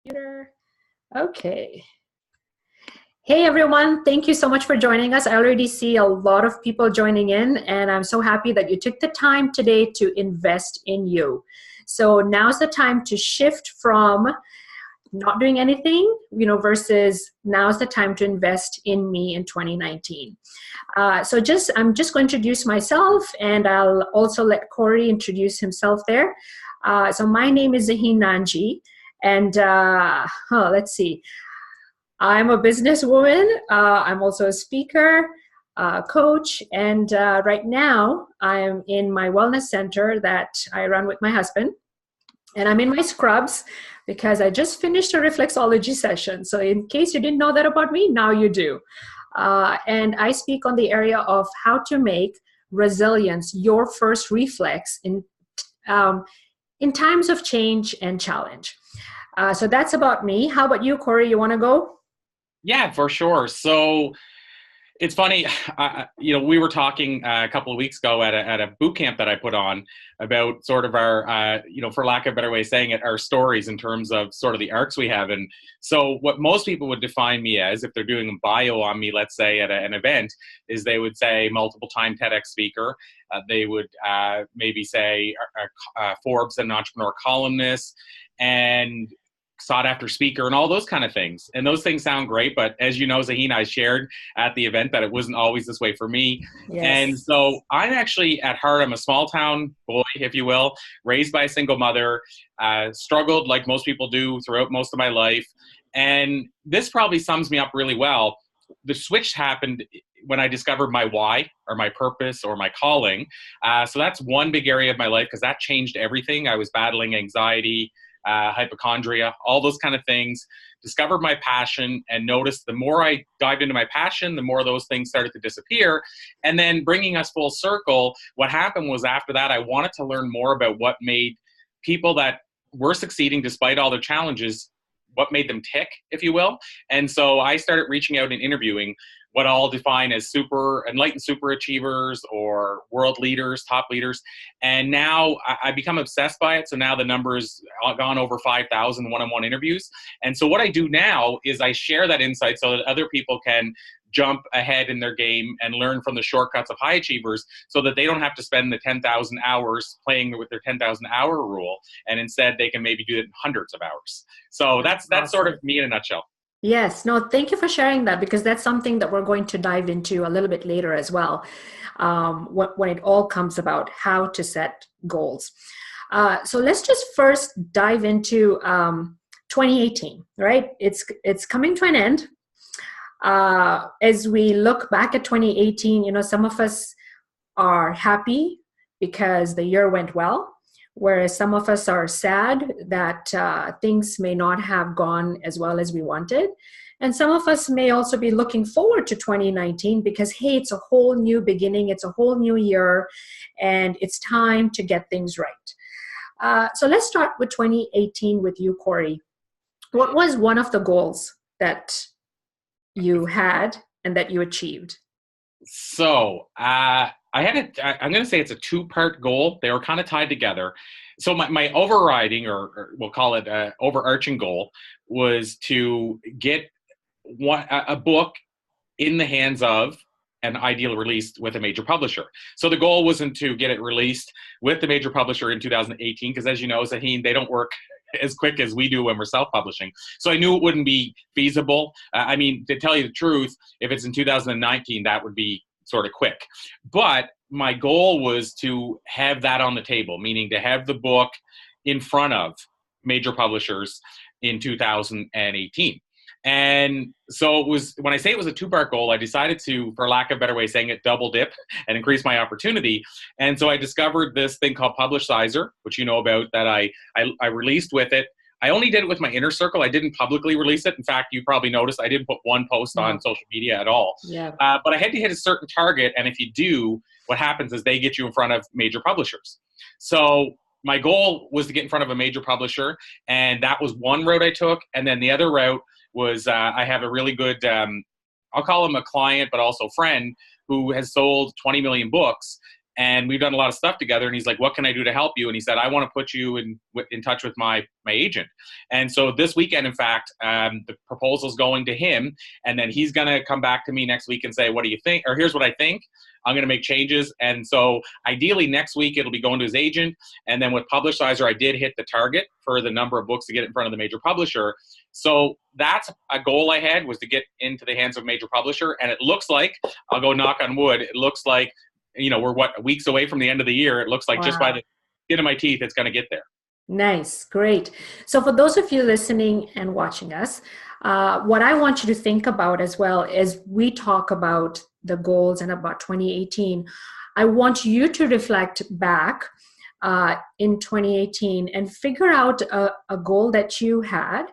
Computer. Okay. Hey everyone, thank you so much for joining us. I already see a lot of people joining in, and I'm so happy that you took the time today to invest in you. So now's the time to shift from not doing anything, versus now's the time to invest in me in 2019. I'm just going to introduce myself, and I'll also let Corey introduce himself there. So my name is Zaheen Nanji, and let's see. I'm a businesswoman. I'm also a speaker, coach, and right now I'm in my wellness center that I run with my husband. And I'm in my scrubs because I just finished a reflexology session. So in case you didn't know that about me, now you do. And I speak on the area of how to make resilience your first reflex in times of change and challenge. So that's about me. How about you, Corey? You want to go? Yeah, for sure. So it's funny, we were talking a couple of weeks ago at a boot camp that I put on about sort of our, for lack of a better way of saying it, our stories in terms of sort of the arcs we have. And so what most people would define me as, if they're doing a bio on me, let's say at an event, is they would say multiple time Tedx speaker. They would maybe say Forbes and entrepreneur columnist and sought after speaker and all those kind of things. And those things sound great, but as you know, Zaheen, I shared at the event that it wasn't always this way for me. Yes. And so I'm actually at heart, I'm a small town boy, if you will, raised by a single mother, struggled like most people do throughout most of my life. And this probably sums me up really well. The switch happened when I discovered my why or my purpose or my calling. So that's one big area of my life because that changed everything. I was battling anxiety, hypochondria, all those kind of things, discovered my passion and noticed the more I dived into my passion, the more those things started to disappear. And then bringing us full circle, what happened was after that, I wanted to learn more about what made people that were succeeding despite all their challenges, what made them tick, if you will. And so I started reaching out and interviewing what I'll define as enlightened super achievers or world leaders, top leaders. And now I become obsessed by it. So now the number's gone over 5,000 one-on-one interviews. And so what I do now is I share that insight so that other people can jump ahead in their game and learn from the shortcuts of high achievers so that they don't have to spend the 10,000 hours playing with their 10,000 hour rule. And instead they can maybe do it in hundreds of hours. So that's awesome. Sort of me in a nutshell. Yes, no, thank you for sharing that because that's something that we're going to dive into a little bit later as well, when it all comes about how to set goals. So let's just first dive into 2018, right? It's coming to an end. As we look back at 2018, some of us are happy because the year went well, whereas some of us are sad that things may not have gone as well as we wanted. And some of us may also be looking forward to 2019 because, hey, it's a whole new beginning, it's a whole new year, and it's time to get things right. So let's start with 2018 with you, Corey. What was one of the goals that you had and that you achieved? So I'm going to say it's a two-part goal. They were kind of tied together. So my overriding, or we'll call it overarching goal, was to get a book in the hands of and ideally released with a major publisher. So the goal wasn't to get it released with the major publisher in 2018, because as you know, Zaheen, they don't work as quick as we do when we're self-publishing. So I knew it wouldn't be feasible. To tell you the truth, if it's in 2019, that would be sort of quick. But my goal was to have that on the table, meaning to have the book in front of major publishers in 2018. And so it was, when I say it was a two-part goal, I decided to, for lack of a better way of saying it, double dip and increase my opportunity. And so I discovered this thing called Publishizer, which you know about, that I released with it. I only did it with my inner circle. I didn't publicly release it. In fact, you probably noticed I didn't put one post on social media at all. Yeah. But I had to hit a certain target. And if you do, what happens is they get you in front of major publishers. So my goal was to get in front of a major publisher. And that was one route I took. And then the other route was I have a really good, I'll call him a client, but also friend, who has sold 20 million books. and we've done a lot of stuff together. And he's like, what can I do to help you? And he said, I want to put you in touch with my agent. And so this weekend, in fact, the proposal's going to him, and then he's going to come back to me next week and say, what do you think? Or here's what I think. I'm going to make changes. And so ideally next week, it'll be going to his agent. And then with Publishizer, I did hit the target for the number of books to get in front of the major publisher. So that's a goal I had, was to get into the hands of a major publisher. And it looks like, I'll go knock on wood, it looks like, we're weeks away from the end of the year. It looks like just by the skin of my teeth, it's going to get there. Nice. Great. So for those of you listening and watching us, what I want you to think about as well as we talk about the goals and about 2018, I want you to reflect back in 2018 and figure out a goal that you had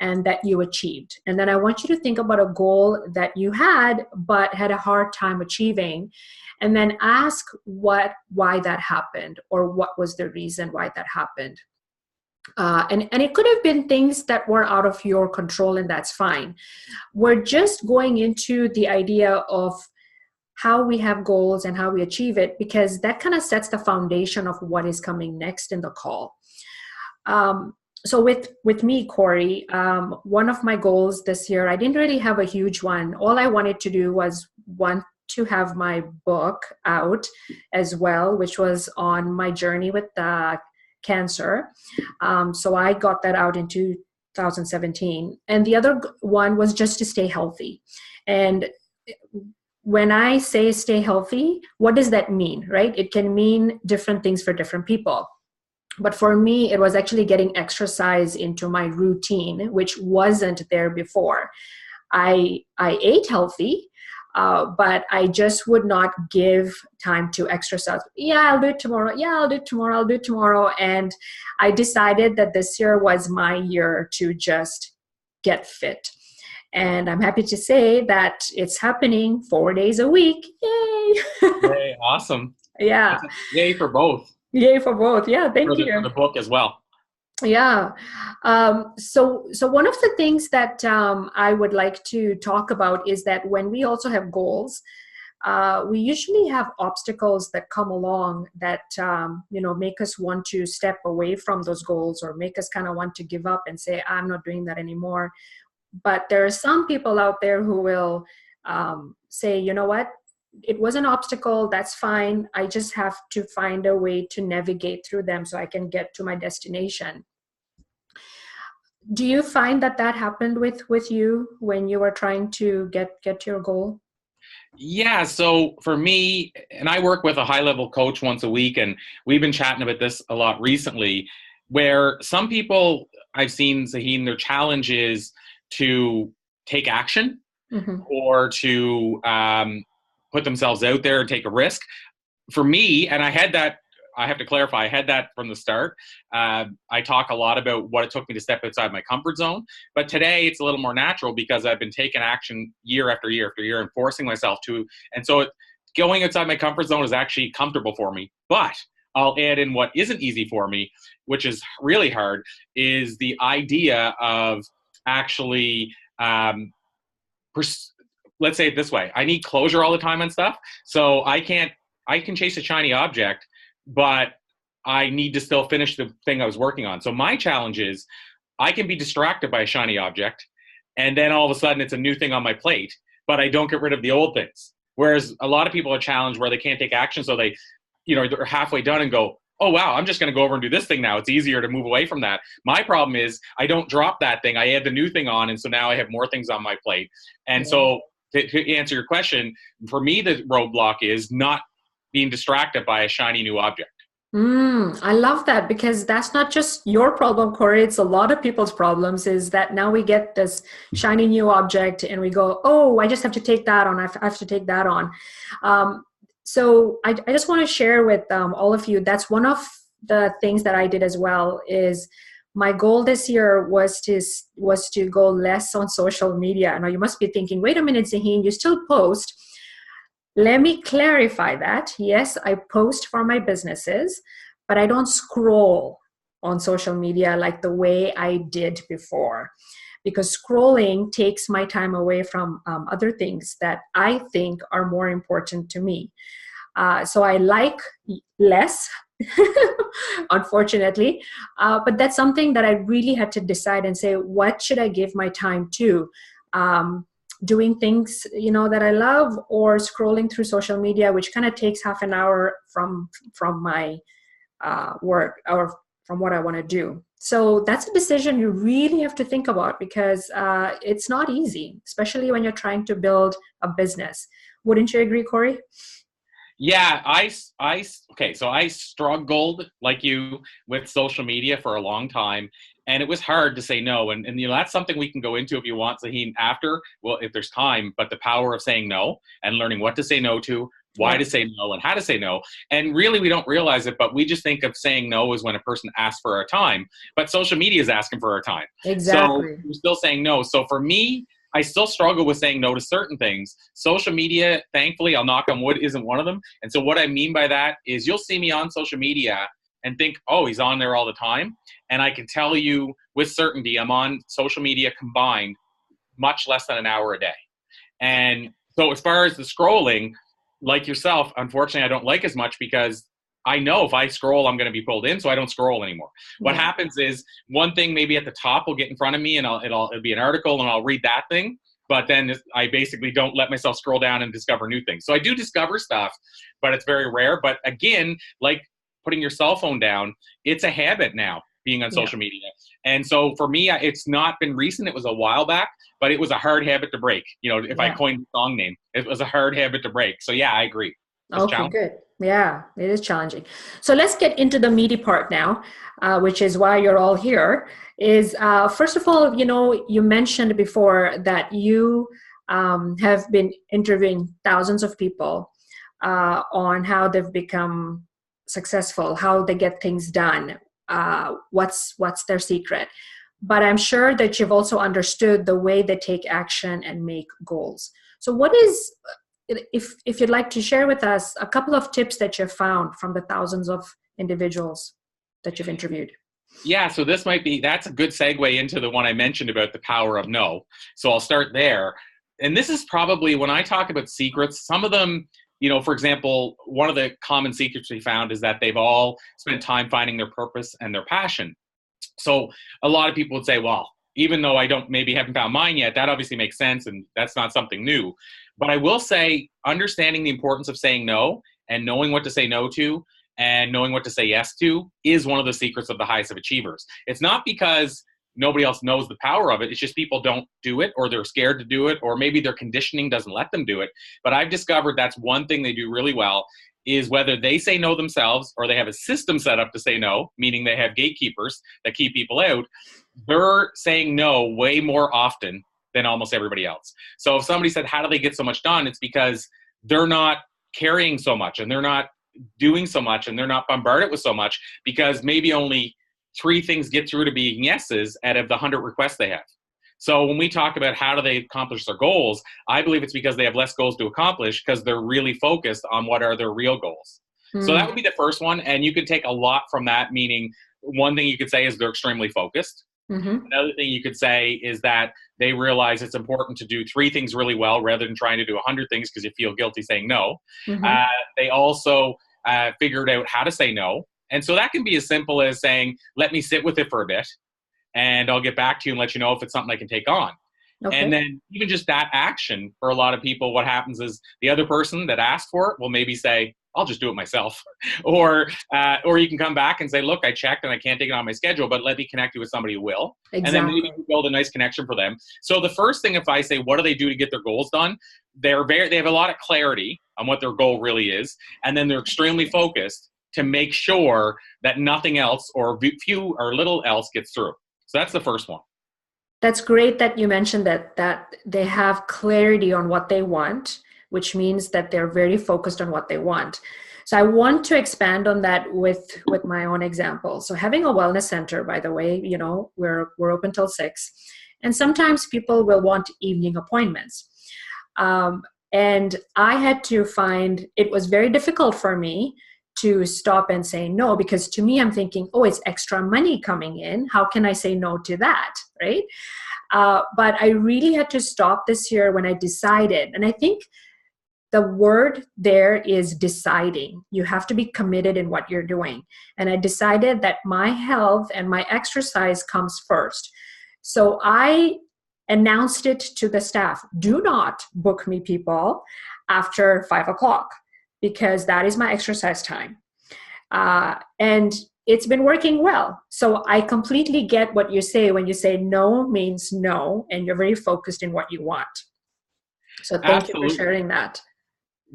and that you achieved. And then I want you to think about a goal that you had but had a hard time achieving, and then ask why that happened, or what was the reason why that happened. And it could have been things that were out of your control, and that's fine. We're just going into the idea of how we have goals and how we achieve it, because that kind of sets the foundation of what is coming next in the call. So with me, Corey, one of my goals this year, I didn't really have a huge one. All I wanted to do was to have my book out as well, which was on my journey with cancer. So I got that out in 2017. And the other one was just to stay healthy. And when I say stay healthy, what does that mean, right? It can mean different things for different people. But for me, it was actually getting exercise into my routine, which wasn't there before. I ate healthy, but I just would not give time to exercise. Yeah, I'll do it tomorrow. Yeah, I'll do it tomorrow. I'll do it tomorrow. And I decided that this year was my year to just get fit. And I'm happy to say that it's happening 4 days a week. Yay! Yay, awesome. Yeah. Yay for both. Yay for both. Yeah, thank you. For the book as well. Yeah. So one of the things that I would like to talk about is that when we also have goals, we usually have obstacles that come along that, make us want to step away from those goals, or make us kind of want to give up and say, I'm not doing that anymore. But there are some people out there who will say, you know what? It was an obstacle. That's fine. I just have to find a way to navigate through them so I can get to my destination. Do you find that happened with you when you were trying to get to your goal? Yeah. So for me, and I work with a high-level coach once a week, and we've been chatting about this a lot recently, where some people I've seen, Zaheen, their challenge is to take action, or to put themselves out there and take a risk. For me, and I had that, I have to clarify, I had that from the start. I talk a lot about what it took me to step outside my comfort zone. But today it's a little more natural because I've been taking action year after year after year and forcing myself to. And so going outside my comfort zone is actually comfortable for me. But I'll add in what isn't easy for me, which is really hard, is the idea of actually, let's say it this way. I need closure all the time on stuff. So I can chase a shiny object, but I need to still finish the thing I was working on. So my challenge is I can be distracted by a shiny object, and then all of a sudden it's a new thing on my plate, but I don't get rid of the old things. Whereas a lot of people are challenged where they can't take action. So they, they're halfway done and go, oh, wow, I'm just going to go over and do this thing now. It's easier to move away from that. My problem is I don't drop that thing. I add the new thing on. And so now I have more things on my plate. And so to answer your question, for me, the roadblock is not being distracted by a shiny new object. I love that, because that's not just your problem, Corey. It's a lot of people's problems, is that now we get this shiny new object and we go, oh, I just have to take that on. I have to take that on. So I just want to share with all of you, that's one of the things that I did as well. Is my goal this year was to go less on social media. Now you must be thinking, wait a minute, Zaheen, you still post. Let me clarify that. Yes, I post for my businesses, but I don't scroll on social media like the way I did before, because scrolling takes my time away from other things that I think are more important to me. So I like less, unfortunately. But that's something that I really had to decide and say, what should I give my time to? Doing things, that I love, or scrolling through social media, which kind of takes half an hour from my work or from what I want to do. So that's a decision you really have to think about, because it's not easy, especially when you're trying to build a business. Wouldn't you agree, Corey? Yeah, okay, so I struggled like you with social media for a long time, and it was hard to say no. And that's something we can go into if you want, Zaheen, after, well, if there's time, but the power of saying no and learning what to say no to, why to say no, and how to say no. And really, we don't realize it, but we just think of saying no as when a person asks for our time, but social media is asking for our time. Exactly. So we're still saying no. So for me, I still struggle with saying no to certain things. Social media, thankfully, I'll knock on wood, isn't one of them. And so what I mean by that is you'll see me on social media and think, oh, he's on there all the time. And I can tell you with certainty, I'm on social media combined much less than an hour a day. And so as far as the scrolling, like yourself, unfortunately, I don't like as much, because I know if I scroll, I'm going to be pulled in, so I don't scroll anymore. What happens is one thing maybe at the top will get in front of me, and it'll be an article, and I'll read that thing. But then I basically don't let myself scroll down and discover new things. So I do discover stuff, but it's very rare. But again, like putting your cell phone down, it's a habit now, being on social media. And so for me, it's not been recent. It was a while back, but it was a hard habit to break. If I coined the song name, it was a hard habit to break. So yeah, I agree. Okay, good. Yeah, it is challenging. So let's get into the meaty part now, which is why you're all here. Is first of all, you mentioned before that you have been interviewing thousands of people on how they've become successful, how they get things done, what's their secret. But I'm sure that you've also understood the way they take action and make goals. So what is, if you'd like to share with us a couple of tips that you've found from the thousands of individuals that you've interviewed? Yeah, so that's a good segue into the one I mentioned about the power of no. So I'll start there. And this is probably, when I talk about secrets, some of them, for example, one of the common secrets we found is that they've all spent time finding their purpose and their passion. So a lot of people would say, well, even though I haven't found mine yet, that obviously makes sense, and that's not something new. But I will say, understanding the importance of saying no and knowing what to say no to and knowing what to say yes to is one of the secrets of the highest of achievers. It's not because nobody else knows the power of it. It's just people don't do it, or they're scared to do it, or maybe their conditioning doesn't let them do it. But I've discovered that's one thing they do really well, is whether they say no themselves or they have a system set up to say no, meaning they have gatekeepers that keep people out, they're saying no way more often than almost everybody else. So if somebody said, how do they get so much done? It's because they're not carrying so much, and they're not doing so much, and they're not bombarded with so much, because maybe only 3 things get through to being yeses out of the 100 requests they have. So when we talk about how do they accomplish their goals, I believe it's because they have less goals to accomplish, because they're really focused on what are their real goals. So that would be the first one. And you could take a lot from that, meaning one thing you could say is they're extremely focused. Another thing you could say is that they realize it's important to do 3 things really well rather than trying to do 100 things because you feel guilty saying no. They also figured out how to say no. And so that can be as simple as saying, let me sit with it for a bit, and I'll get back to you and let you know if it's something I can take on. Okay. And then even just that action, for a lot of people, what happens is the other person that asked for it will maybe say, I'll just do it myself. Or you can come back and say, look, I checked and I can't take it on my schedule, but let me connect you with somebody who will. Exactly. And then maybe you build a nice connection for them. So the first thing, if I say, what do they do to get their goals done? They have a lot of clarity on what their goal really is. And then they're extremely focused to make sure that nothing else or few or little else gets through. So that's the first one. That's great that you mentioned that they have clarity on what they want, which means that they're very focused on what they want. So I want to expand on that with my own example. So having a wellness center, by the way, we're open till 6, and sometimes people will want evening appointments. And I had to find, it was very difficult for me to stop and say no, because to me, I'm thinking, oh, it's extra money coming in. How can I say no to that, right? But I really had to stop this year when I decided, and I think the word there is deciding. You have to be committed in what you're doing. And I decided that my health and my exercise comes first. So I announced it to the staff, do not book me, people, after 5 o'clock, because that is my exercise time. And it's been working well. So I completely get what you say when you say no means no, and you're very focused in what you want. So thank you for sharing that.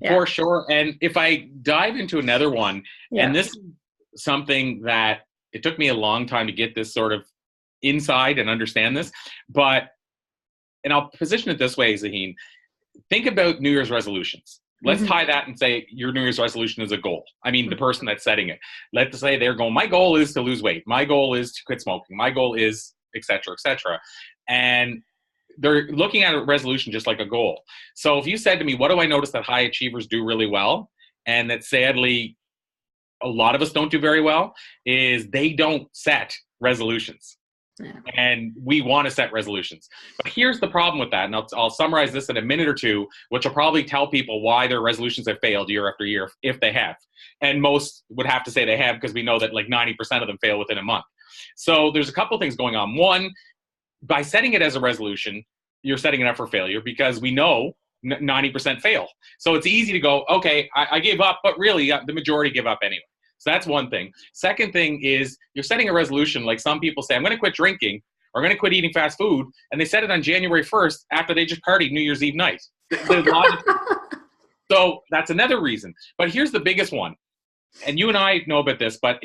Yeah. For sure. And if I dive into another one, and this is something that it took me a long time to get this sort of inside and understand this, and I'll position it this way, Zaheen. Think about New Year's resolutions. Let's tie that and say your New Year's resolution is a goal. I mean, the person that's setting it. Let's say they're going, my goal is to lose weight. My goal is to quit smoking. My goal is, et cetera, et cetera. And they're looking at a resolution just like a goal. So if you said to me, what do I notice that high achievers do really well, and that sadly a lot of us don't do very well, is they don't set resolutions. Yeah. And we want to set resolutions. But here's the problem with that, and I'll summarize this in a minute or two, which will probably tell people why their resolutions have failed year after year, if they have. And most would have to say they have, because we know that like 90% of them fail within a month. So there's a couple things going on. One, by setting it as a resolution, you're setting it up for failure, because we know 90% fail. So it's easy to go, okay, I gave up, but really the majority give up anyway. So that's one thing. Second thing is you're setting a resolution. Like some people say, I'm going to quit drinking or I'm going to quit eating fast food. And they set it on January 1st after they just partied New Year's Eve night. So that's another reason. But here's the biggest one. And you and I know about this, but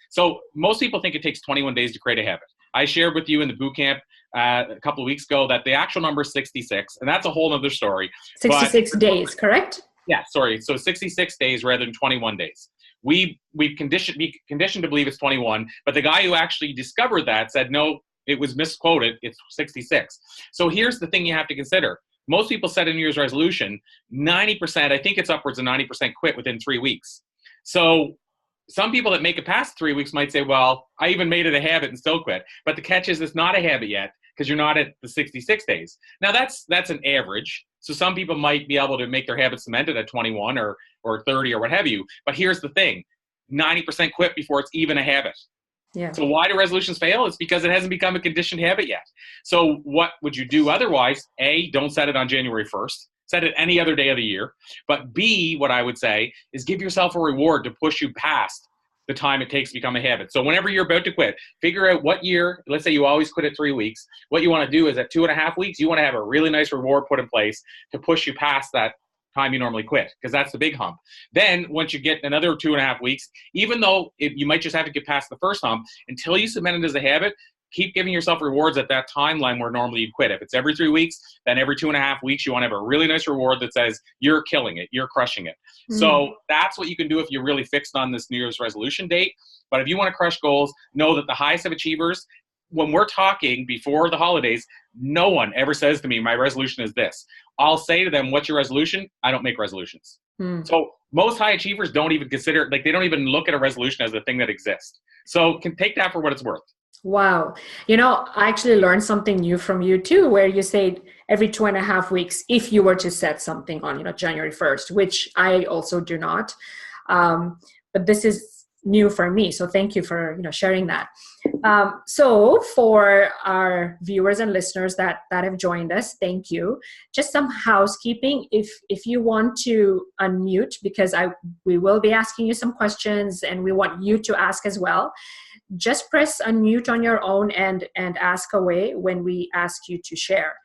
so most people think it takes 21 days to create a habit. I shared with you in the boot camp a couple of weeks ago that the actual number is 66, and that's a whole other story. 66 days, correct? Yeah, sorry. So 66 days rather than 21 days. We've conditioned to believe it's 21, but the guy who actually discovered that said, no, it was misquoted. It's 66. So here's the thing you have to consider. Most people set a New Year's resolution, 90%, I think it's upwards of 90% quit within 3 weeks. So some people that make it past 3 weeks might say, well, I even made it a habit and still quit. But the catch is it's not a habit yet, because you're not at the 66 days. Now that's an average. So some people might be able to make their habits cemented at 21 or 30 or what have you. But here's the thing, 90% quit before it's even a habit. Yeah. So why do resolutions fail? It's because it hasn't become a conditioned habit yet. So what would you do otherwise? A, don't set it on January 1st. Set it any other day of the year. But B, what I would say is give yourself a reward to push you past the time it takes to become a habit. So whenever you're about to quit, figure out what year, let's say you always quit at 3 weeks. What you want to do is at 2.5 weeks, you want to have a really nice reward put in place to push you past that time you normally quit, because that's the big hump. Then once you get another 2.5 weeks, even though you might just have to get past the first hump, until you cement it as a habit, keep giving yourself rewards at that timeline where normally you'd quit. If it's every 3 weeks, then every 2.5 weeks, you want to have a really nice reward that says, you're killing it, you're crushing it. So that's what you can do if you're really fixed on this New Year's resolution date. But if you want to crush goals, know that the highest of achievers, when we're talking before the holidays, no one ever says to me, my resolution is this. I'll say to them, what's your resolution? I don't make resolutions. So most high achievers don't even consider, like they don't even look at a resolution as a thing that exists. So can take that for what it's worth. Wow. You know, I actually learned something new from you too, where you say every 2.5 weeks, if you were to set something on, January 1st, which I also do not. But this is new for me. So thank you for, sharing that. So for our viewers and listeners that have joined us, thank you. Just some housekeeping. If you want to unmute, because we will be asking you some questions and we want you to ask as well. Just press unmute on your own and ask away when we ask you to share.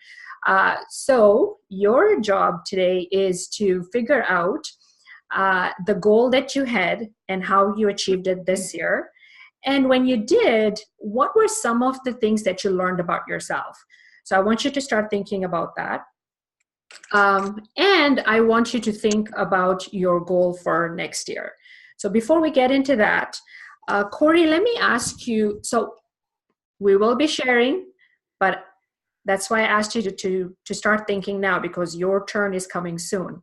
So your job today is to figure out the goal that you had and how you achieved it this year. And when you did, what were some of the things that you learned about yourself? So I want you to start thinking about that. And I want you to think about your goal for next year. So before we get into that, Corey, let me ask you, so we will be sharing, but that's why I asked you to start thinking now, because your turn is coming soon.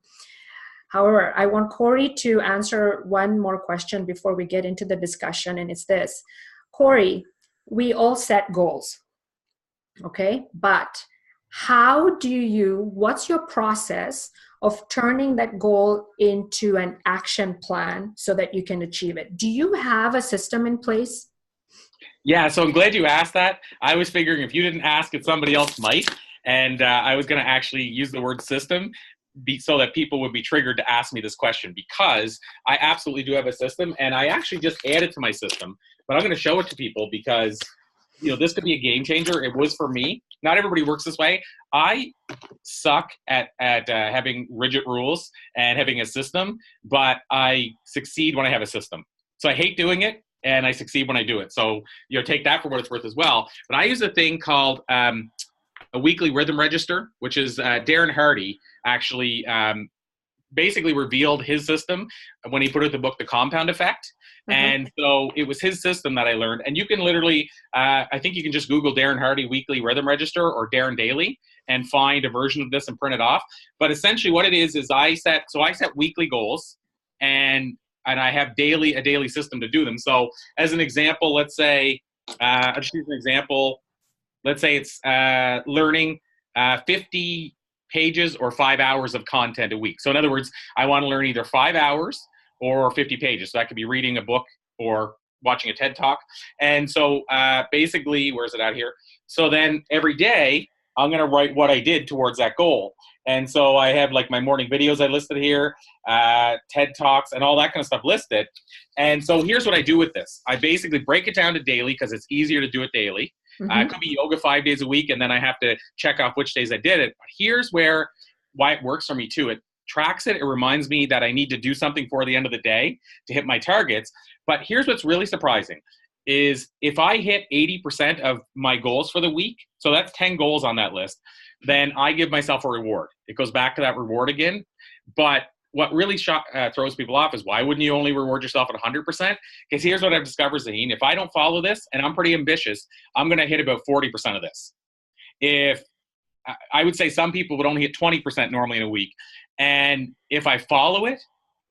However, I want Corey to answer one more question before we get into the discussion, and it's this. Corey, we all set goals, okay? But what's your process of turning that goal into an action plan so that you can achieve it? Do you have a system in place? Yeah, so I'm glad you asked that. I was figuring if you didn't ask it, somebody else might. And I was going to actually use the word system so that people would be triggered to ask me this question, because I absolutely do have a system, and I actually just added to my system. But I'm going to show it to people because, this could be a game changer. It was for me. Not everybody works this way. I suck at having rigid rules and having a system, but I succeed when I have a system. So I hate doing it, and I succeed when I do it. So, take that for what it's worth as well. But I use a thing called a weekly rhythm register, which is Darren Hardy actually basically revealed his system when he put out the book, The Compound Effect. And so it was his system that I learned. And you can literally, I think you can just Google Darren Hardy Weekly Rhythm Register or Darren Daily and find a version of this and print it off. But essentially what it is I set weekly goals, and I have a daily system to do them. So as an example, let's say, I'll just use an example. Let's say it's learning 50 pages or 5 hours of content a week. So in other words, I want to learn either 5 hours or 50 pages. So that could be reading a book or watching a TED Talk. And so basically, where's it out here? So then every day, I'm going to write what I did towards that goal. And so I have like my morning videos I listed here, TED Talks, and all that kind of stuff listed. And so here's what I do with this. I basically break it down to daily because it's easier to do it daily. It could be yoga 5 days a week, and then I have to check off which days I did it. But here's why it works for me too. It tracks it. It reminds me that I need to do something for the end of the day to hit my targets. But here's what's really surprising is if I hit 80% of my goals for the week, so that's 10 goals on that list, then I give myself a reward. It goes back to that reward again. But what really throws people off is why wouldn't you only reward yourself at 100%? Because here's what I've discovered, Zaheen. If I don't follow this, and I'm pretty ambitious, I'm going to hit about 40% of this. If I would say some people would only hit 20% normally in a week. And if I follow it,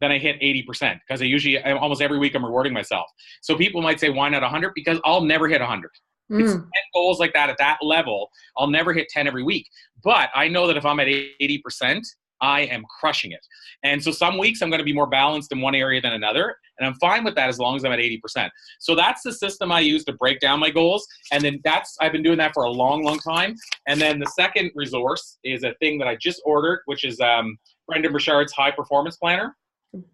then I hit 80% because almost every week I'm rewarding myself. So people might say, why not 100? Because I'll never hit 100. It's 10 goals like that at that level. I'll never hit 10 every week. But I know that if I'm at 80%, I am crushing it. And so some weeks I'm going to be more balanced in one area than another. And I'm fine with that as long as I'm at 80%. So that's the system I use to break down my goals. And then I've been doing that for a long, long time. And then the second resource is a thing that I just ordered, which is Brendan Burchard's High Performance Planner.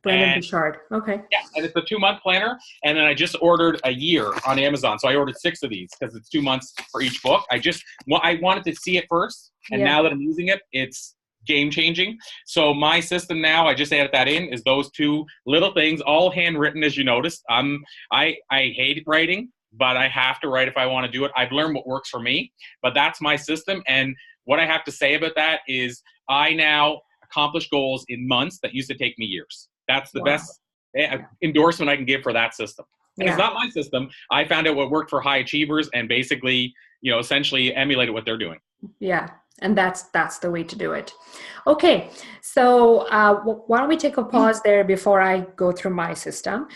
Brendan Burchard. Okay. Yeah, and it's a 2-month planner. And then I just ordered a year on Amazon. So I ordered 6 of these because it's 2 months for each book. I wanted to see it first. And now that I'm using it, it's game changing. So my system now, I just added that in, is those 2 little things, all handwritten, as you noticed. I hate writing, but I have to write if I want to do it. I've learned what works for me, but that's my system. And what I have to say about that is I now accomplish goals in months that used to take me years. That's the best endorsement I can give for that system. And it's not my system. I found out what worked for high achievers and basically, essentially emulated what they're doing. Yeah. And that's the way to do it. Okay, so why don't we take a pause there before I go through my system.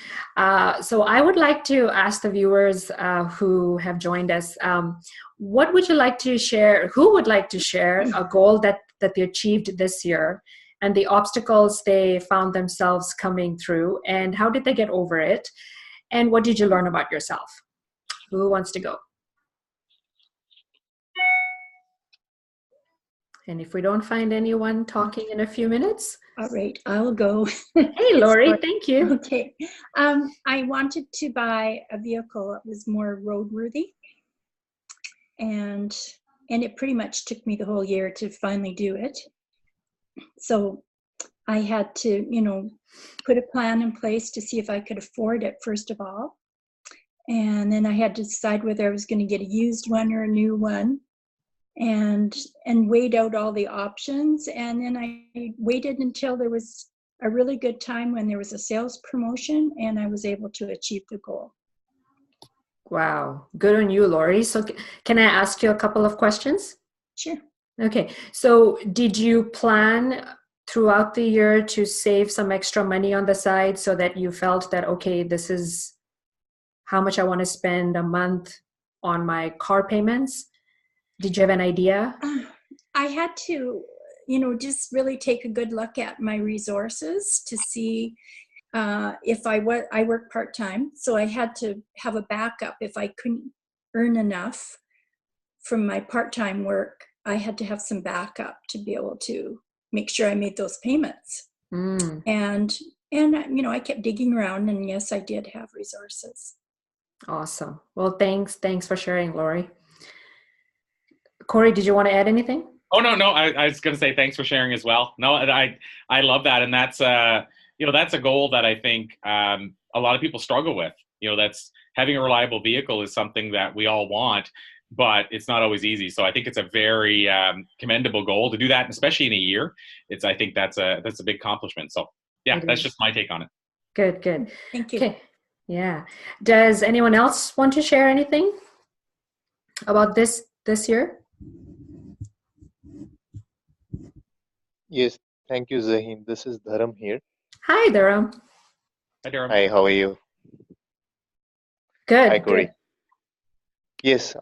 So I would like to ask the viewers who have joined us, what would you like to share? Who would like to share a goal that they achieved this year and the obstacles they found themselves coming through, and how did they get over it? And what did you learn about yourself? Who wants to go? And if we don't find anyone talking in a few minutes. All right, I'll go. Hey, Lori, thank you. Okay. I wanted to buy a vehicle that was more roadworthy. And it pretty much took me the whole year to finally do it. So I had to, put a plan in place to see if I could afford it, first of all. And then I had to decide whether I was going to get a used one or a new one. And weighed out all the options, and then I waited until there was a really good time when there was a sales promotion, and I was able to achieve the goal. Wow, good on you, Lori. So can I ask you a couple of questions? Sure. Okay, so did you plan throughout the year to save some extra money on the side so that you felt that, okay, this is how much I want to spend a month on my car payments? Did you have an idea? I had to, just really take a good look at my resources to see if I work part-time. So I had to have a backup. If I couldn't earn enough from my part-time work, I had to have some backup to be able to make sure I made those payments. And I kept digging around, and yes, I did have resources. Awesome. Well, thanks for sharing, Lori. Corey, did you want to add anything? Oh, no. I was going to say thanks for sharing as well. No, I love that. And that's, that's a goal that I think a lot of people struggle with. That's having a reliable vehicle is something that we all want, but it's not always easy. So I think it's a very commendable goal to do that, especially in a year. I think that's a big accomplishment. So yeah, that's just my take on it. Good. Thank you. Okay. Yeah. Does anyone else want to share anything about this year? Yes, thank you, Zaheen. This is Dharam here. Hi, Dharam. Hi, Dharam. Hi, how are you? Good. Hi, Corey. Good. Yes,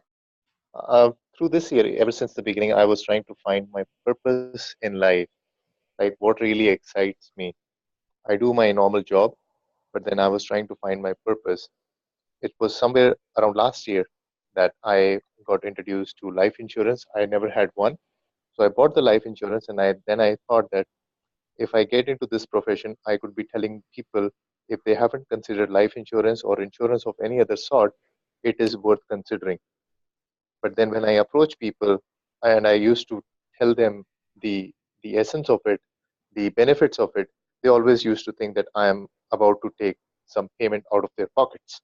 through this year, ever since the beginning, I was trying to find my purpose in life, like what really excites me. I do my normal job, but then I was trying to find my purpose. It was somewhere around last year that I got introduced to life insurance. I never had one. So I bought the life insurance, and I thought that if I get into this profession, I could be telling people if they haven't considered life insurance or insurance of any other sort, it is worth considering. But then when I approach people and I used to tell them the essence of it, the benefits of it, they always used to think that I am about to take some payment out of their pockets.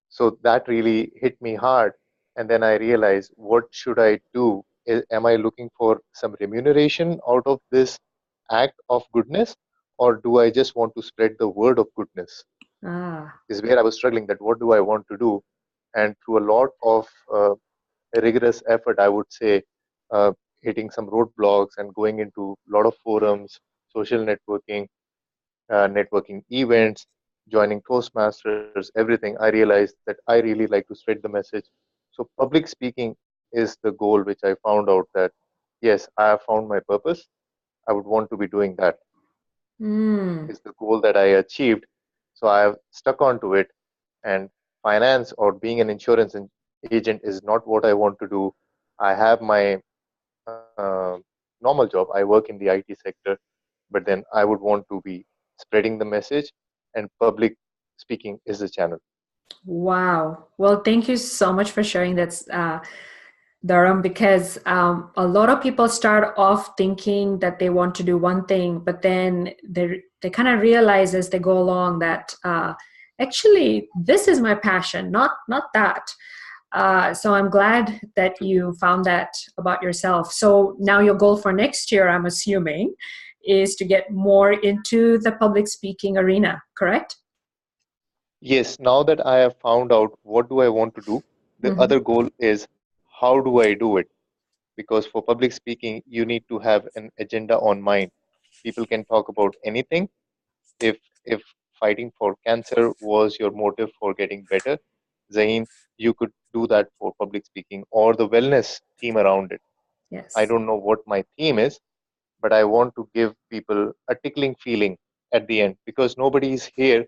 So that really hit me hard. And then I realized, what should I do? Am I looking for some remuneration out of this act of goodness, or do I just want to spread the word of goodness? Is where I was struggling, that what do I want to do? And through a lot of rigorous effort, I would say, hitting some roadblocks and going into a lot of forums, social networking events, joining Toastmasters, everything, I realized that I really like to spread the message. So public speaking is the goal, which I found out that, yes, I have found my purpose. I would want to be doing that. Is the goal that I achieved. So I have stuck onto it, and finance or being an insurance agent is not what I want to do. I have my normal job. I work in the IT sector, but then I would want to be spreading the message, and public speaking is the channel. Wow. Well, thank you so much for sharing that, Dharam, because a lot of people start off thinking that they want to do one thing, but then they kind of realize as they go along that actually this is my passion, not that. So I'm glad that you found that about yourself. So now your goal for next year, I'm assuming, is to get more into the public speaking arena, correct? Yes, now that I have found out what do I want to do, the other goal is how do I do it? Because for public speaking, you need to have an agenda on mind. People can talk about anything. If fighting for cancer was your motive for getting better, Zaheen, you could do that for public speaking, or the wellness theme around it. Yes. I don't know what my theme is, but I want to give people a tickling feeling at the end, because nobody is here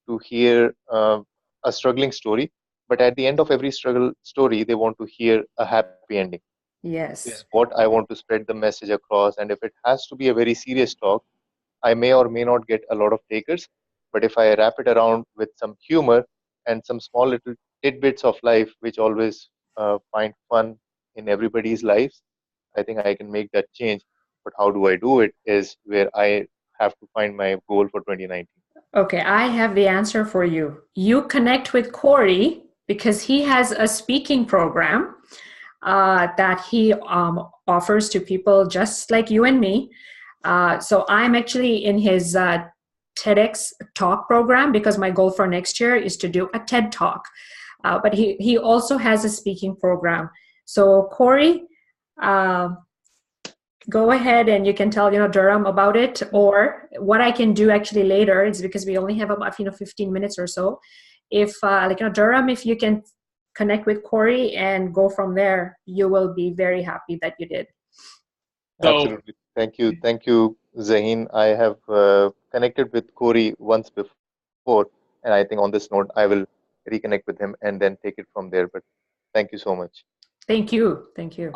to hear a struggling story, but at the end of every struggle story, they want to hear a happy ending. Yes. Is what I want to spread the message across. And if it has to be a very serious talk, I may or may not get a lot of takers, but if I wrap it around with some humor and some small little tidbits of life, which always find fun in everybody's lives, I think I can make that change. But how do I do it is where I have to find my goal for 2019. Okay, I have the answer for you. You connect with Corey because he has a speaking program that he offers to people just like you and me. So I'm actually in his TEDx talk program because my goal for next year is to do a TED talk. But he also has a speaking program. So Corey, go ahead and you can tell Dharam about it, or what I can do actually later is, because we only have about 15 minutes or so. If Dharam, if you can connect with Corey and go from there. You will be very happy that you did. So, Absolutely. Thank you, Zaheen. I have connected with Corey once before, and I think on this note, I will reconnect with him and then take it from there. But thank you so much. Thank you. Thank you.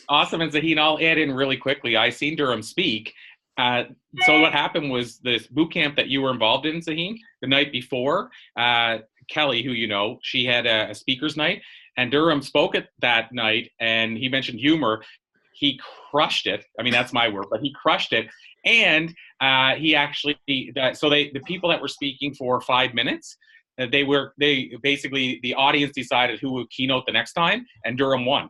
Awesome. And Zaheen, I'll add in really quickly. I seen Durham speak. So what happened was this boot camp that you were involved in, Zaheen, the night before, Kelly, who you know, she had a speaker's night, and Durham spoke at that night, and he mentioned humor. He crushed it. I mean, that's my word, but he crushed it. And he actually, so the people that were speaking for 5 minutes, they basically, the audience decided who would keynote the next time, and Durham won.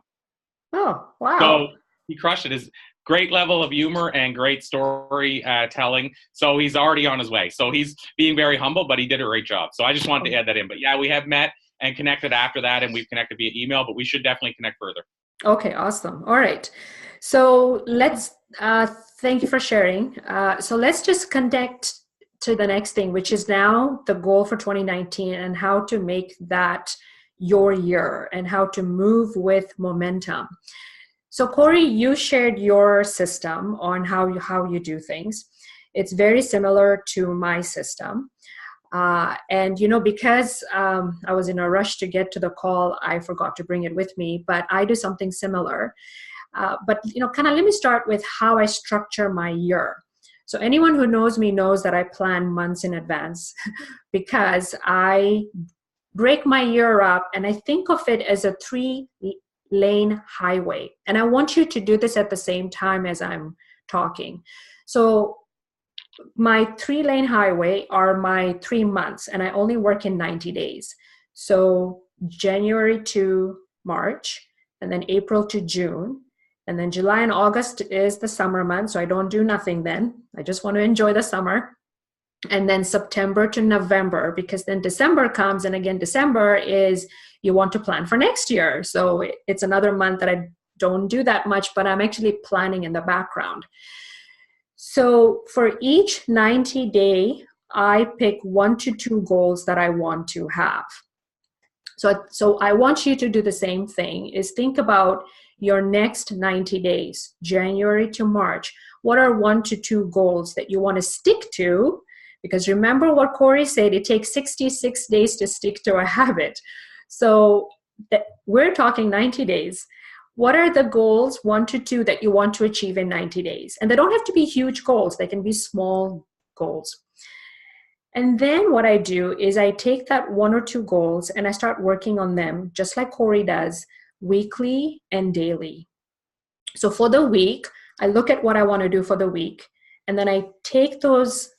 Oh, wow. So he crushed it. His great level of humor and great story telling. So he's already on his way. So he's being very humble, but he did a great job. So I just wanted to add that in. But yeah, we have met and connected after that, and we've connected via email, but we should definitely connect further. Okay, awesome. All right. So let's, thank you for sharing. So let's just connect to the next thing, which is now the goal for 2019 and how to make that your year and how to move with momentum. So Corey, you shared your system on how you do things. It's very similar to my system. And, you know, because I was in a rush to get to the call, I forgot to bring it with me, but I do something similar. But, you know, kind of let me start with how I structure my year. So anyone who knows me knows that I plan months in advance because I break my year up and I think of it as a 3-lane highway. And I want you to do this at the same time as I'm talking. So my 3-lane highway are my 3 months, and I only work in 90 days. So January to March, and then April to June, and then July and August is the summer month, so I don't do nothing then. I just want to enjoy the summer. And then September to November, because then December comes, and again, December is you want to plan for next year. So it's another month that I don't do that much, but I'm actually planning in the background. So for each 90-day, I pick 1 to 2 goals that I want to have. So I want you to do the same thing, is think about your next 90 days, January to March. What are 1 to 2 goals that you want to stick to? Because remember what Corey said, it takes 66 days to stick to a habit. So we're talking 90 days. What are the goals, 1 to 2, that you want to achieve in 90 days? And they don't have to be huge goals. They can be small goals. And then what I do is I take that 1 or 2 goals and I start working on them, just like Corey does, weekly and daily. So for the week, I look at what I want to do for the week, and then I take those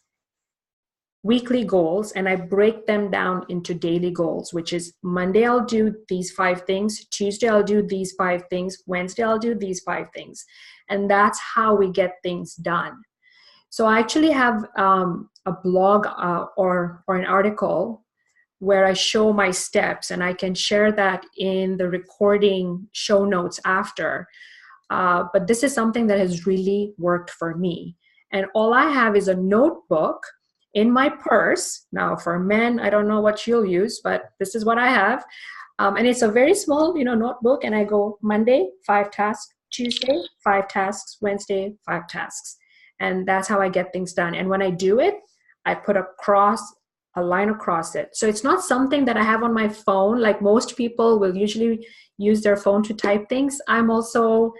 weekly goals and I break them down into daily goals, which is Monday I'll do these 5 things, Tuesday I'll do these 5 things, Wednesday I'll do these 5 things. And that's how we get things done. So I actually have a blog or an article where I show my steps, and I can share that in the recording show notes after. But this is something that has really worked for me. And all I have is a notebook in my purse. Now for men, I don't know what you'll use, but this is what I have. And it's a very small, notebook, and I go Monday, 5 tasks, Tuesday, 5 tasks, Wednesday, 5 tasks. And that's how I get things done. And when I do it, I put a line across it. So it's not something that I have on my phone. Like most people will usually use their phone to type things. I'm also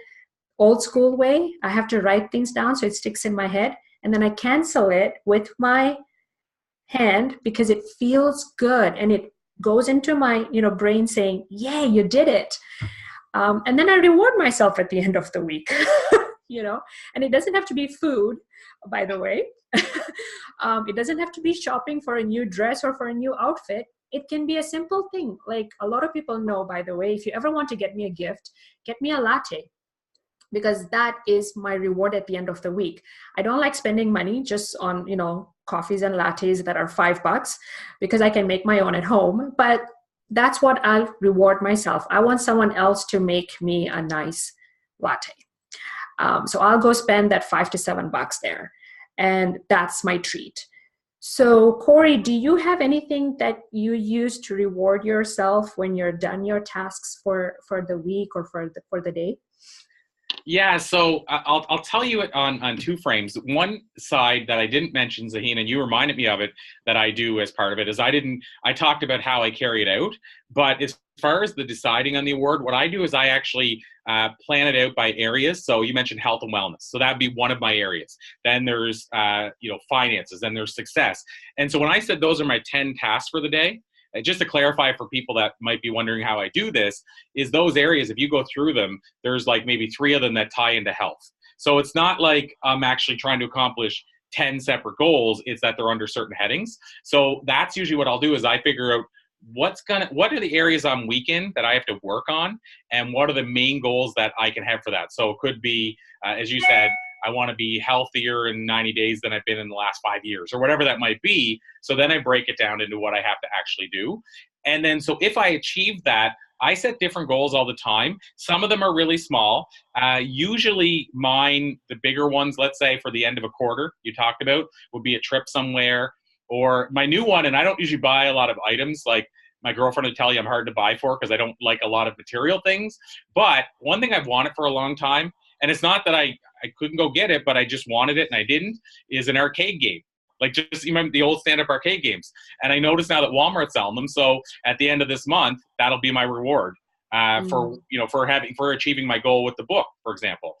old school way. I have to write things down so it sticks in my head. And then I cancel it with my hand because it feels good. And it goes into my brain saying, yeah, you did it. And then I reward myself at the end of the week. And it doesn't have to be food, by the way. It doesn't have to be shopping for a new dress or for a new outfit. It can be a simple thing. Like a lot of people know, by the way, if you ever want to get me a gift, get me a latte, because that is my reward at the end of the week. I don't like spending money just on, coffees and lattes that are $5 because I can make my own at home, but that's what I'll reward myself. I want someone else to make me a nice latte. So I'll go spend that $5 to $7 there. And that's my treat. So, Corey, do you have anything that you use to reward yourself when you're done your tasks for the week or for the day? Yeah, so I'll tell you it on two frames. One side that I didn't mention, Zaheen, and you reminded me of it, that I do as part of it is I talked about how I carry it out, but as far as the deciding on the award, what I do is I actually plan it out by areas. So you mentioned health and wellness, so that'd be one of my areas. Then there's finances, then there's success. And so when I said those are my 10 tasks for the day, just to clarify for people that might be wondering how I do this, is those areas, if you go through them, there's like maybe 3 of them that tie into health. So it's not like I'm actually trying to accomplish 10 separate goals, it's that they're under certain headings. So that's usually what I'll do is I figure out what are the areas I'm weak in that I have to work on, and what are the main goals that I can have for that. So it could be, as you said, I want to be healthier in 90 days than I've been in the last 5 years, or whatever that might be. So then I break it down into what I have to actually do. And then, so if I achieve that, I set different goals all the time. Some of them are really small. Usually mine, the bigger ones, let's say for the end of a quarter you talked about, would be a trip somewhere. Or my new one, and I don't usually buy a lot of items, like my girlfriend would tell you I'm hard to buy for because I don't like a lot of material things. But one thing I've wanted for a long time, and it's not that I couldn't go get it, but I just wanted it and I didn't, is an arcade game. Like, just you remember the old stand-up arcade games. And I noticed now that Walmart's selling them. So at the end of this month, that'll be my reward for achieving my goal with the book, for example.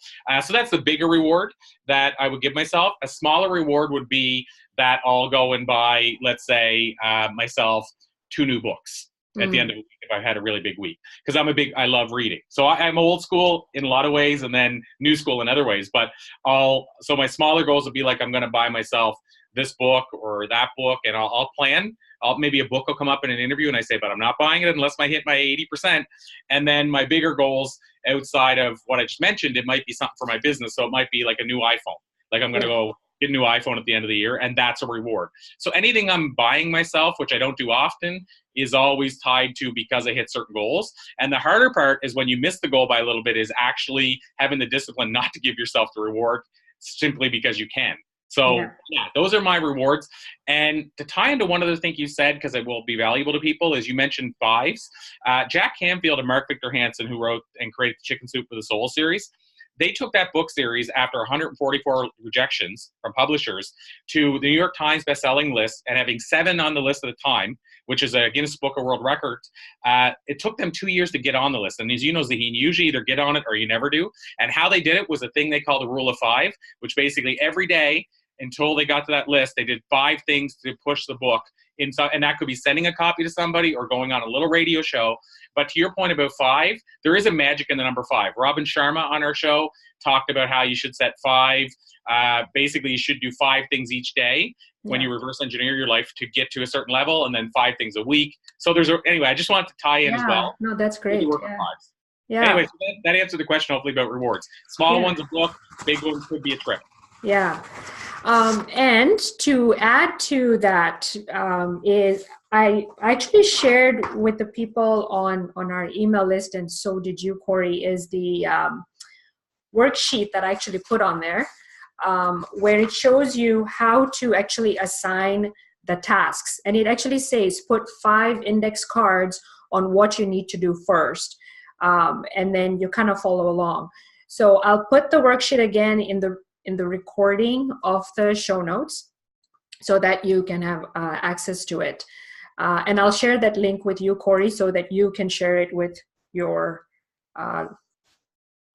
So that's the bigger reward that I would give myself. A smaller reward would be that I'll go and buy, let's say, myself 2 new books at the end of the week if I've had a really big week, because I love reading. So I'm old school in a lot of ways and then new school in other ways. But so my smaller goals would be like, I'm going to buy myself this book or that book, and I'll plan. Maybe a book will come up in an interview and I say, but I'm not buying it unless I hit my 80%. And then my bigger goals outside of what I just mentioned, it might be something for my business. So it might be like a new iPhone. Like I'm going to go get a new iPhone at the end of the year, and that's a reward. So anything I'm buying myself, which I don't do often, is always tied to because I hit certain goals. And the harder part is when you miss the goal by a little bit, is actually having the discipline not to give yourself the reward simply because you can. So yeah, those are my rewards. And to tie into one other thing you said, because it will be valuable to people, is you mentioned 5s. Jack Canfield and Mark Victor Hansen, who wrote and created the Chicken Soup for the Soul series, they took that book series after 144 rejections from publishers to the New York Times bestselling list, and having 7 on the list at a time, which is a Guinness Book of World Records. It took them 2 years to get on the list. And as you know, Zaheen, you usually either get on it or you never do. And how they did it was a thing they call the Rule of 5, which basically every day until they got to that list, they did 5 things to push the book. And that could be sending a copy to somebody or going on a little radio show. But to your point about 5, there is a magic in the number 5. Robin Sharma on our show talked about how you should set 5. Basically, you should do 5 things each day when you reverse engineer your life to get to a certain level, and then 5 things a week. So anyway, I just wanted to tie in as well. No, that's great. Yeah. Anyway, so that answered the question hopefully about rewards. Small ones a book, big ones could be a trip. Yeah. And to add to that is I actually shared with the people on our email list, and so did you, Corey, is the worksheet that I actually put on there, where it shows you how to actually assign the tasks. And it actually says put 5 index cards on what you need to do first. And then you kind of follow along. So I'll put the worksheet again in the recording of the show notes so that you can have access to it. And I'll share that link with you, Corey, so that you can share it with your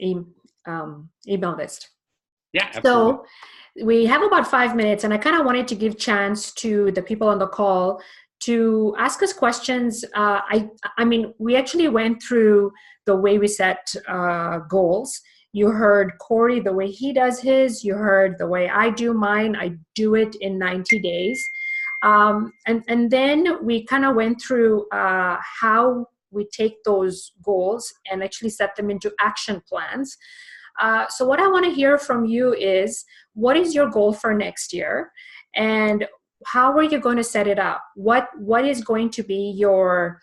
email list. Yeah, absolutely. So we have about 5 minutes, and I kind of wanted to give chance to the people on the call to ask us questions. I mean, we actually went through the way we set goals. You heard Corey, the way he does his. You heard the way I do mine. I do it in 90 days. And then we kind of went through how we take those goals and actually set them into action plans. So what I want to hear from you is, what is your goal for next year? And how are you going to set it up? What is going to be your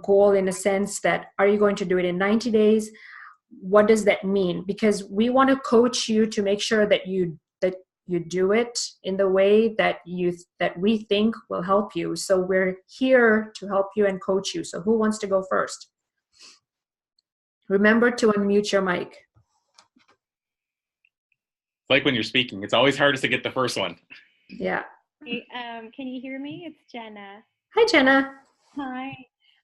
goal, in a sense that, are you going to do it in 90 days? What does that mean? Because we want to coach you to make sure that you do it in the way that we think will help you. So we're here to help you and coach you. So who wants to go first? Remember to unmute your mic. Like when you're speaking, it's always hardest to get the first one. Yeah. Hey, can you hear me? It's Jenna. Hi, Jenna. Hi.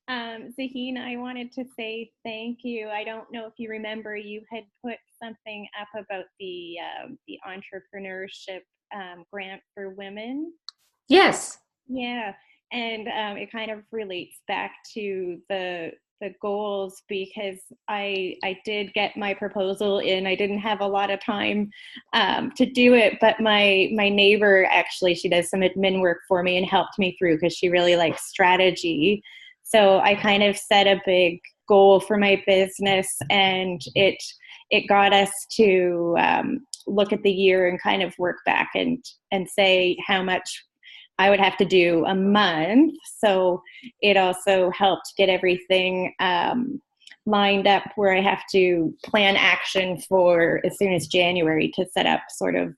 Zaheen, I wanted to say thank you. I don't know if you remember, you had put something up about the Entrepreneurship Grant for women. Yes. Yeah, and it kind of relates back to the goals, because I did get my proposal in. I didn't have a lot of time to do it, but my neighbor, actually, she does some admin work for me and helped me through, because she really likes strategy. So I kind of set a big goal for my business, and it got us to look at the year and kind of work back and say how much I would have to do a month. So it also helped get everything lined up where I have to plan action for as soon as January to set up sort of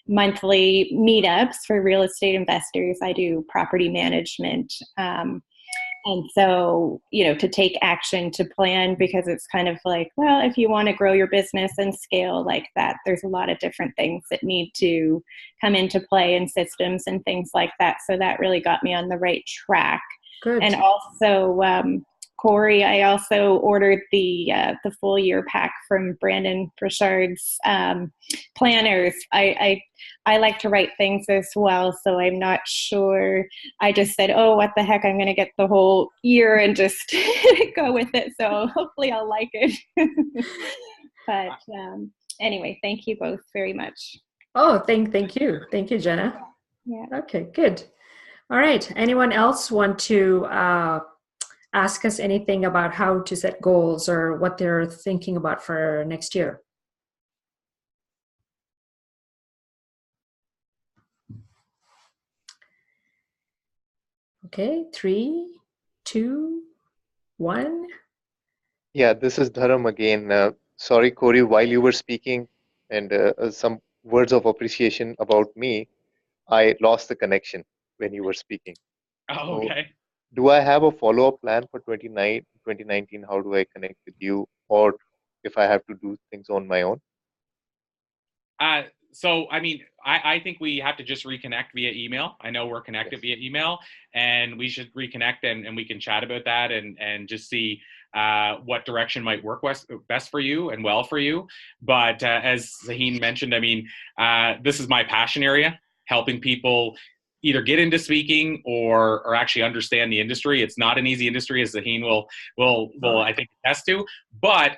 monthly meetups for real estate investors. I do property management. And so, to take action, to plan, because it's kind of like, well, if you want to grow your business and scale like that, there's a lot of different things that need to come into play, and systems and things like that. So that really got me on the right track. Good. And also, Corey, I also ordered the full year pack from Brandon Burchard's planners. I like to write things as well, so I'm not sure. I just said, oh, what the heck, I'm going to get the whole year and just go with it. So hopefully I'll like it. But anyway, thank you both very much. Oh, thank you. Thank you, Jenna. Yeah. Okay, good. All right. Anyone else want to ask us anything about how to set goals or what they're thinking about for next year? Okay, 3, 2, 1. Yeah, this is Dharam again. Sorry, Corey, while you were speaking and some words of appreciation about me, I lost the connection when you were speaking. Oh, okay. Do I have a follow-up plan for 2019? How do I connect with you? Or if I have to do things on my own? So, I mean, I think we have to just reconnect via email. I know we're connected via email, and we should reconnect and we can chat about that and just see what direction might work best for you and well for you. But as Zaheen mentioned, I mean, this is my passion area, helping people either get into speaking or actually understand the industry. It's not an easy industry, as Zaheen will I think attest to, but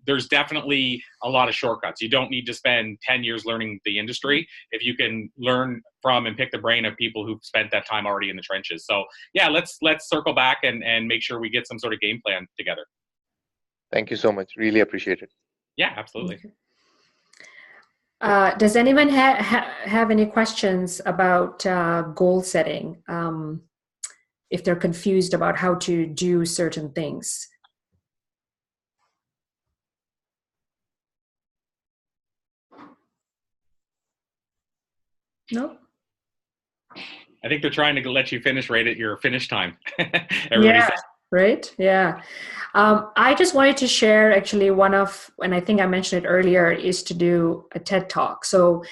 there's definitely a lot of shortcuts. You don't need to spend 10 years learning the industry if you can learn from and pick the brain of people who've spent that time already in the trenches. So yeah, let's circle back and make sure we get some sort of game plan together. Thank you so much. Really appreciate it. Yeah, absolutely. Okay. Does anyone have any questions about goal setting? If they're confused about how to do certain things? Nope. I think they're trying to let you finish right at your finish time. Yeah, right? Yeah. I just wanted to share actually and I think I mentioned it earlier, is to do a TED Talk. So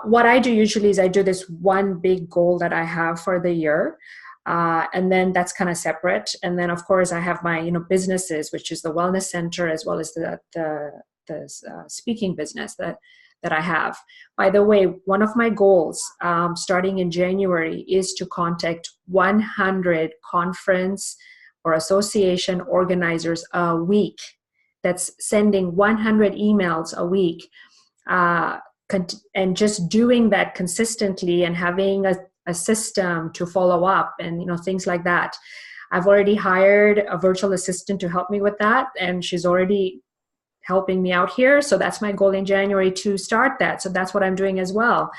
what I do usually is I do this one big goal that I have for the year. And then that's kind of separate. And then of course I have my, businesses, which is the wellness center, as well as the speaking business that I have. By the way, one of my goals starting in January is to contact 100 conference or association organizers a week. That's sending 100 emails a week, and just doing that consistently and having a system to follow up and things like that. I've already hired a virtual assistant to help me with that, and she's already helping me out here. So that's my goal in January, to start that. So that's what I'm doing as well.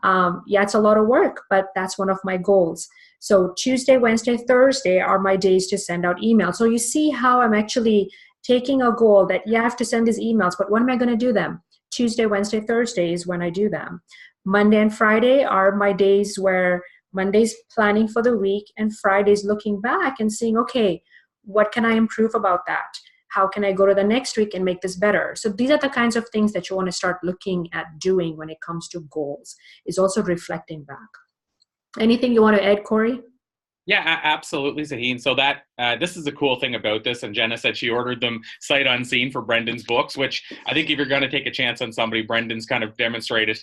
Yeah, it's a lot of work, but that's one of my goals. So Tuesday, Wednesday, Thursday are my days to send out emails. So you see how I'm actually taking a goal that you have to send these emails, but when am I going to do them? Tuesday, Wednesday, Thursday is when I do them. Monday and Friday are my days where Monday's planning for the week and Friday's looking back and seeing, okay, what can I improve about that? How can I go to the next week and make this better? So these are the kinds of things that you want to start looking at doing when it comes to goals, is also reflecting back. Anything you want to add, Corey? Yeah, absolutely, Zaheen. So that this is the cool thing about this. And Jenna said she ordered them sight unseen for Brendan's books, which I think if you're going to take a chance on somebody, Brendan's kind of demonstrated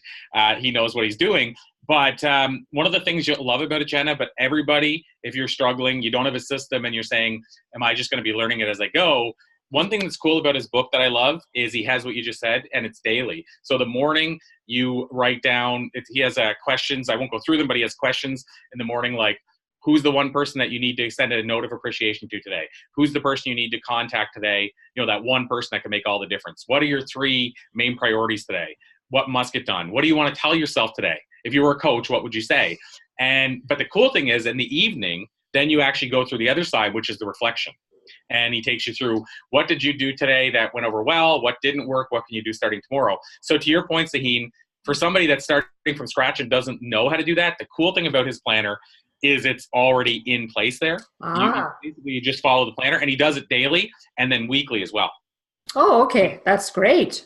he knows what he's doing. But one of the things you'll love about it, Jenna, but everybody, if you're struggling, you don't have a system and you're saying, am I just going to be learning it as I go? One thing that's cool about his book that I love is he has what you just said, and it's daily. So the morning you write down, he has questions. I won't go through them, but he has questions in the morning like, who's the one person that you need to send a note of appreciation to today? Who's the person you need to contact today? You know, that one person that can make all the difference. What are your 3 main priorities today? What must get done? What do you want to tell yourself today? If you were a coach, what would you say? But the cool thing is in the evening, then you actually go through the other side, which is the reflection. And he takes you through, what did you do today that went over well? What didn't work? What can you do starting tomorrow? So to your point, Zaheen, for somebody that's starting from scratch and doesn't know how to do that, the cool thing about his planner is it's already in place there. You just follow the planner, and he does it daily and then weekly as well. Oh, okay. That's great.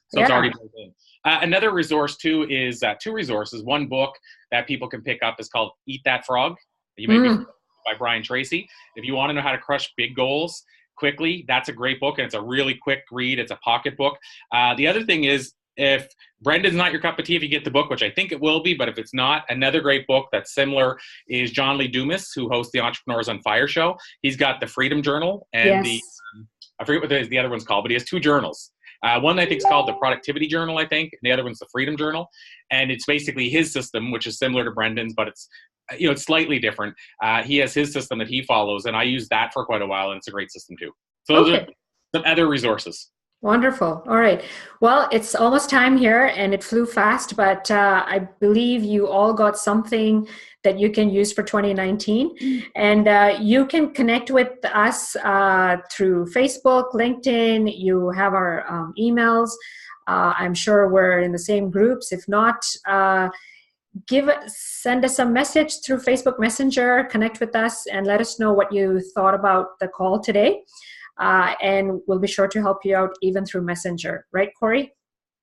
So it's already built in. Another resource too is 2 resources. One book that people can pick up is called Eat That Frog. You may be by Brian Tracy. If you want to know how to crush big goals quickly, that's a great book, and it's a really quick read. It's a pocket book. The other thing is, if Brendan's not your cup of tea, if you get the book, which I think it will be, but if it's not, another great book that's similar is John Lee Dumas, who hosts the Entrepreneurs on Fire show. He's got the Freedom Journal and I forget what the other one's called, but he has 2 journals. One I think is called the Productivity Journal, I think, and the other one's the Freedom Journal. And it's basically his system, which is similar to Brendan's, but it's it's slightly different. He has his system that he follows, and I use that for quite a while, and it's a great system too. So those are some other resources. Wonderful. All right. Well, it's almost time here and it flew fast, but I believe you all got something that you can use for 2019. And you can connect with us through Facebook, LinkedIn. You have our emails. I'm sure we're in the same groups. If not, send us a message through Facebook Messenger, connect with us, and let us know what you thought about the call today. And we'll be sure to help you out even through Messenger. Right, Corey?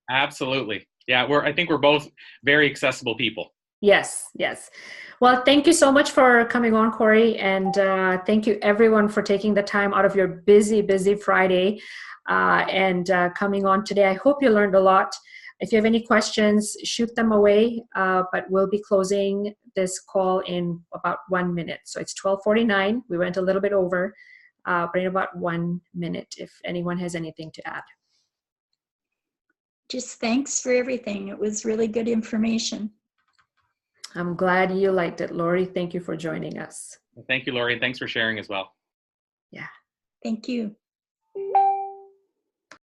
Absolutely. Yeah, I think we're both very accessible people. Yes, yes. Well, thank you so much for coming on, Corey. And thank you, everyone, for taking the time out of your busy, busy Friday and coming on today. I hope you learned a lot. If you have any questions, shoot them away. But we'll be closing this call in about 1 minute. So it's 12:49. We went a little bit over. But in about 1 minute, if anyone has anything to add. Just thanks for everything. It was really good information. I'm glad you liked it, Lori. Thank you for joining us. Thank you, Lori, and thanks for sharing as well. Yeah. Thank you.